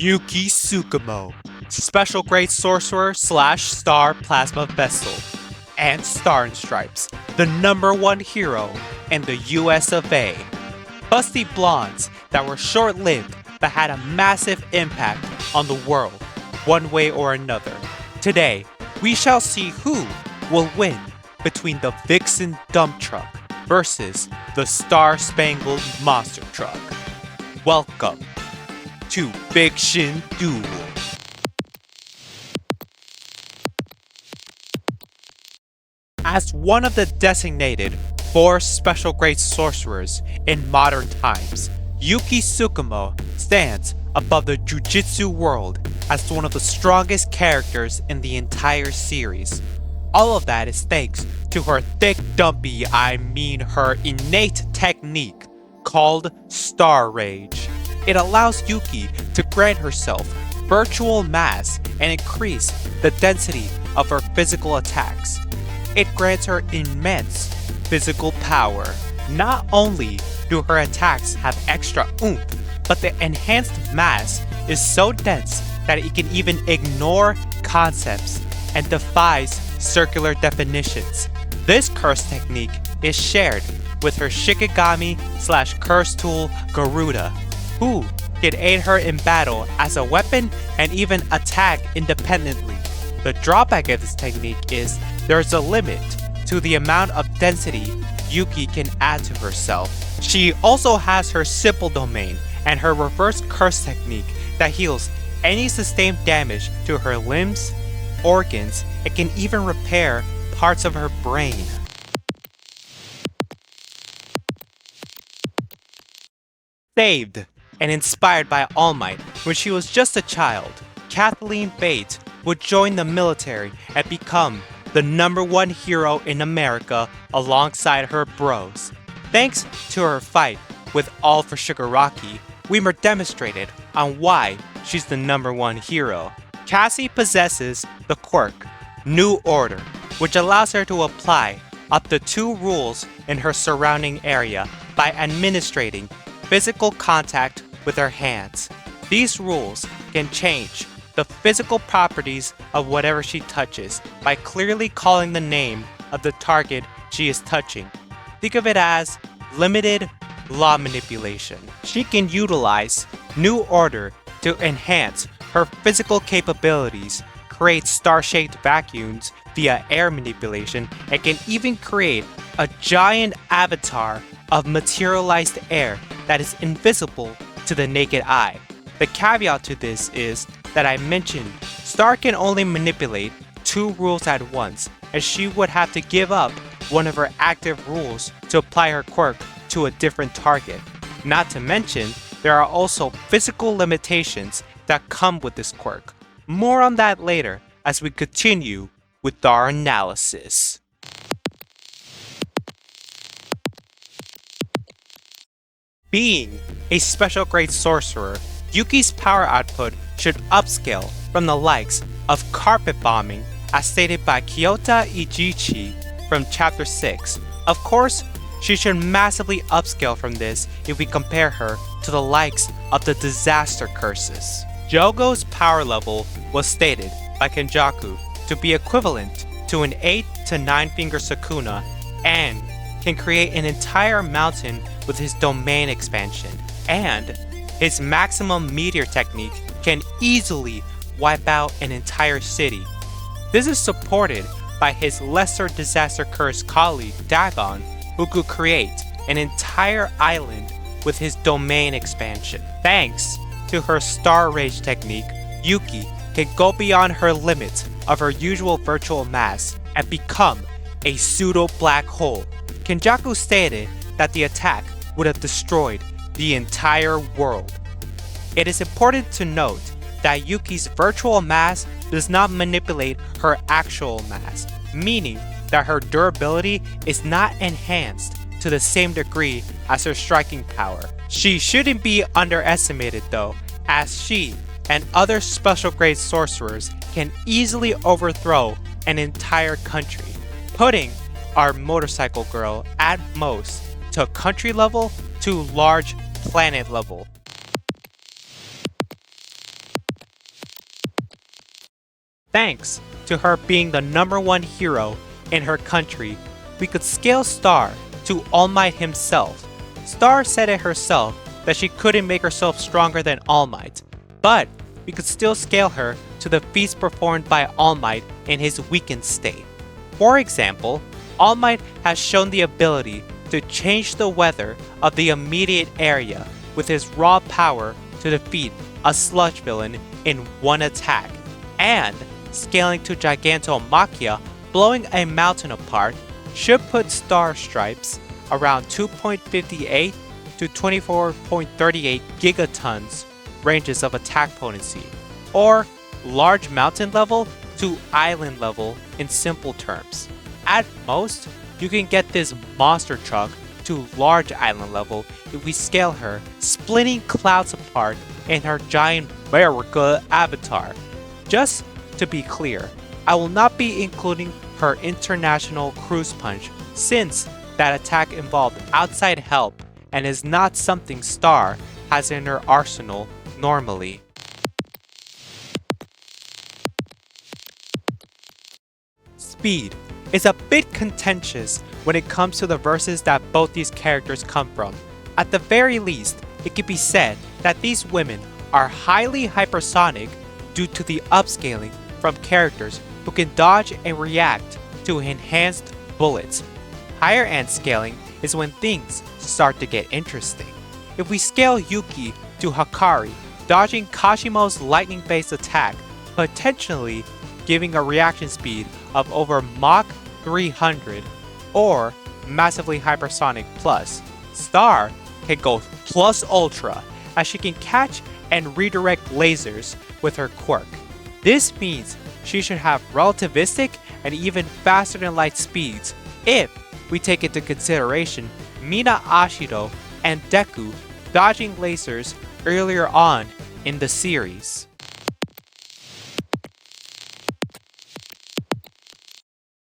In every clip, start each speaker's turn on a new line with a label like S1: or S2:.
S1: Yuki Tsukumo, Special Grade Sorcerer / Star Plasma Vessel, and Star and Stripes, the #1 hero in the US of A. Busty blondes that were short-lived but had a massive impact on the world, one way or another. Today, we shall see who will win between the Vixen Dump Truck versus the Star-Spangled Monster Truck. Welcome to Fiction Duel. As one of the designated 4 special grade sorcerers in modern times, Yuki Tsukumo stands above the Jujutsu world as one of the strongest characters in the entire series. All of that is thanks to her her innate technique called Star Rage. It allows Yuki to grant herself virtual mass and increase the density of her physical attacks. It grants her immense physical power. Not only do her attacks have extra oomph, but the enhanced mass is so dense that it can even ignore concepts and defies circular definitions. This curse technique is shared with her Shikigami / curse tool Garuda, who can aid her in battle as a weapon and even attack independently. The drawback of this technique is there's a limit to the amount of density Yuki can add to herself. She also has her simple domain and her reverse curse technique that heals any sustained damage to her limbs, organs, and can even repair parts of her brain. Saved and inspired by All Might when she was just a child, Kathleen Bates would join the military and become the #1 hero in America alongside her bros. Thanks to her fight with All for Shigaraki, Weimer demonstrated on why she's the #1 hero. Cassie possesses the quirk, New Order, which allows her to apply up to 2 rules in her surrounding area by administrating physical contact with her hands. These rules can change the physical properties of whatever she touches by clearly calling the name of the target she is touching. Think of it as limited law manipulation. She can utilize New Order to enhance her physical capabilities, create star-shaped vacuums via air manipulation, and can even create a giant avatar of materialized air that is invisible to the naked eye. The caveat to this is that I mentioned Star can only manipulate 2 rules at once, and she would have to give up one of her active rules to apply her quirk to a different target. Not to mention, there are also physical limitations that come with this quirk. More on that later as we continue with our analysis. Being a special grade sorcerer, Yuki's power output should upscale from the likes of carpet bombing as stated by Kyota Ijichi from chapter 6. Of course, she should massively upscale from this if we compare her to the likes of the disaster curses. Jogo's power level was stated by Kenjaku to be equivalent to an 8 to 9 finger Sukuna and can create an entire mountain with his domain expansion, and his maximum meteor technique can easily wipe out an entire city. This is supported by his lesser disaster curse colleague Dagon, who could create an entire island with his domain expansion. Thanks to her Star Rage technique, Yuki can go beyond her limits of her usual virtual mass and become a pseudo-black hole. Kenjaku stated that the attack would have destroyed the entire world. It is important to note that Yuki's virtual mass does not manipulate her actual mass, meaning that her durability is not enhanced to the same degree as her striking power. She shouldn't be underestimated though, as she and other special grade sorcerers can easily overthrow an entire country, putting our motorcycle girl at most to country level to large planet level. Thanks to her being the #1 hero in her country, we could scale Star to All Might himself. Star said it herself that she couldn't make herself stronger than All Might, but we could still scale her to the feats performed by All Might in his weakened state. For example, All Might has shown the ability to change the weather of the immediate area with his raw power to defeat a sludge villain in one attack, and scaling to Gigantomachia, blowing a mountain apart, should put Star Stripes around 2.58 to 24.38 gigatons ranges of attack potency, or large mountain level to island level in simple terms. At most, you can get this monster truck to large island level if we scale her, splitting clouds apart in her giant America avatar. Just to be clear, I will not be including her international cruise punch since that attack involved outside help and is not something Star has in her arsenal normally. Speed is a bit contentious when it comes to the verses that both these characters come from. At the very least, it can be said that these women are highly hypersonic due to the upscaling from characters who can dodge and react to enhanced bullets. Higher end scaling is when things start to get interesting. If we scale Yuki to Hakari, dodging Kashimo's lightning-based attack, potentially giving a reaction speed of over Mach 300 or massively hypersonic plus, Star can go plus ultra as she can catch and redirect lasers with her quirk. This means she should have relativistic and even faster than light speeds if we take into consideration Mina Ashido and Deku dodging lasers earlier on in the series.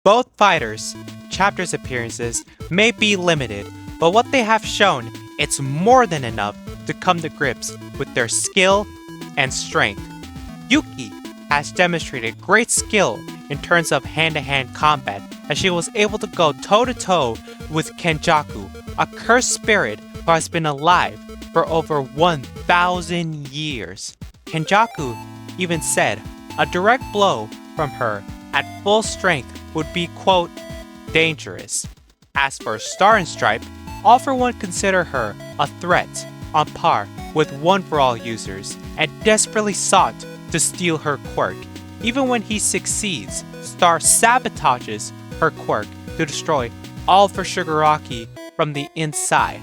S1: Both fighters' chapters appearances may be limited, but what they have shown, it's more than enough to come to grips with their skill and strength. Yuki has demonstrated great skill in terms of hand-to-hand combat as she was able to go toe-to-toe with Kenjaku, a cursed spirit who has been alive for over 1,000 years. Kenjaku even said a direct blow from her at full strength would be, quote, dangerous. As for Star and Stripe, all for one consider her a threat on par with One for All users and desperately sought to steal her quirk. Even when he succeeds, Star sabotages her quirk to destroy all for Shigaraki from the inside.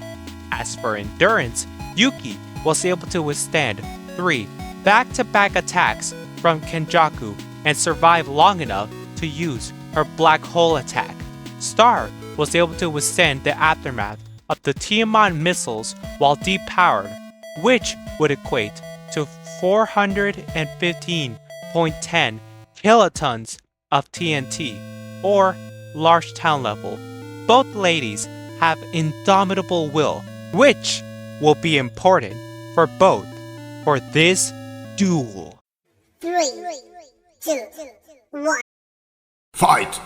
S1: As for endurance, Yuki was able to withstand 3 back-to-back attacks from Kenjaku and survive long enough to use her black hole attack. Star was able to withstand the aftermath of the Tiamat missiles while depowered, which would equate to 415.10 kilotons of TNT, or large town level. Both ladies have indomitable will, which will be important for both for this duel.
S2: 3, 2, 1.
S3: Fight!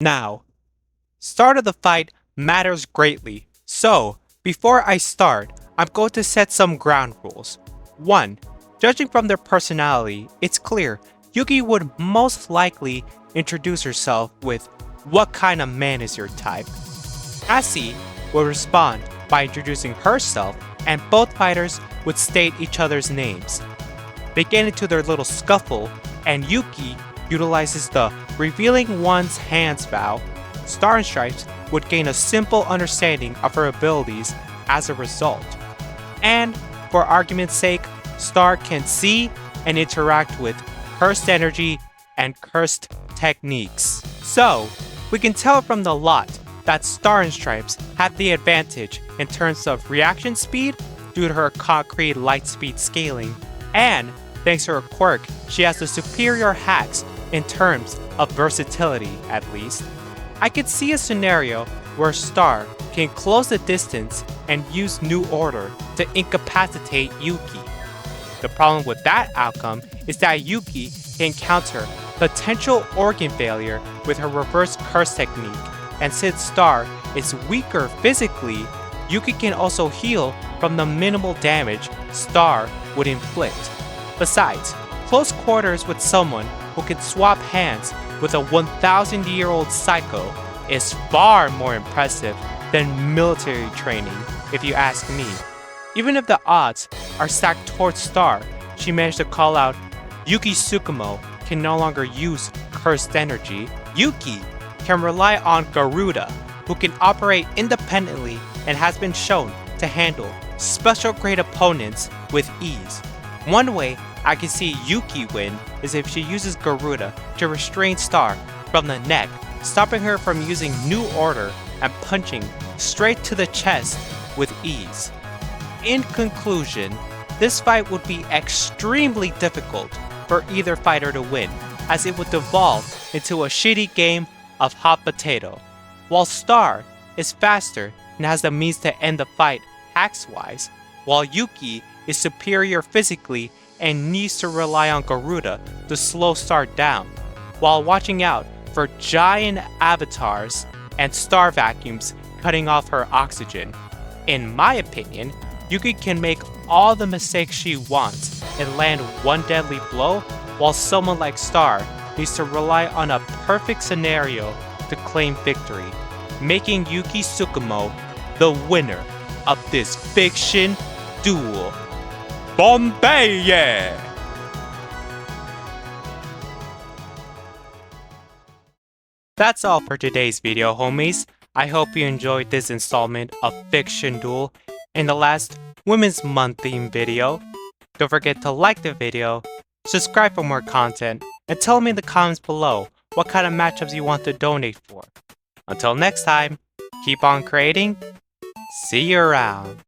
S1: Now, start of the fight matters greatly, so before I start, I'm going to set some ground rules. 1. Judging from their personality, it's clear Yuki would most likely introduce herself with, "What kind of man is your type?" Cassie would respond by introducing herself, and both fighters would state each other's names. They get into their little scuffle, and Yuki utilizes the revealing one's hands vow. Star and Stripes would gain a simple understanding of her abilities as a result. And for argument's sake, Star can see and interact with cursed energy and cursed techniques. So, we can tell from the lot that Star and Stripes have the advantage in terms of reaction speed due to her concrete light speed scaling, and thanks to her quirk, she has the superior hacks in terms of versatility at least. I could see a scenario where Star can close the distance and use New Order to incapacitate Yuki. The problem with that outcome is that Yuki can counter potential organ failure with her reverse curse technique, and since Star is weaker physically, Yuki can also heal from the minimal damage Star would inflict. Besides, close quarters with someone who can swap hands with a 1,000-year-old psycho is far more impressive than military training, if you ask me. Even if the odds are stacked towards Star, she managed to call out Yuki Tsukumo can no longer use cursed energy. Yuki can rely on Garuda, who can operate independently and has been shown to handle special grade opponents with ease. One way I can see Yuki win is if she uses Garuda to restrain Star from the neck, stopping her from using New Order and punching straight to the chest with ease. In conclusion, this fight would be extremely difficult for either fighter to win, as it would devolve into a shitty game of hot potato. While Star is faster and has the means to end the fight hacks-wise, while Yuki is superior physically and needs to rely on Garuda to slow Star down, while watching out for giant avatars and star vacuums cutting off her oxygen. In my opinion, Yuki can make all the mistakes she wants and land one deadly blow, while someone like Star needs to rely on a perfect scenario to claim victory, making Yuki Tsukumo the winner of this fiction duel. Bombay! Yeah! That's all for today's video, homies. I hope you enjoyed this installment of Fiction Duel and the last Women's Month theme video. Don't forget to like the video, subscribe for more content, and tell me in the comments below what kind of matchups you want to donate for. Until next time, keep on creating. See you around.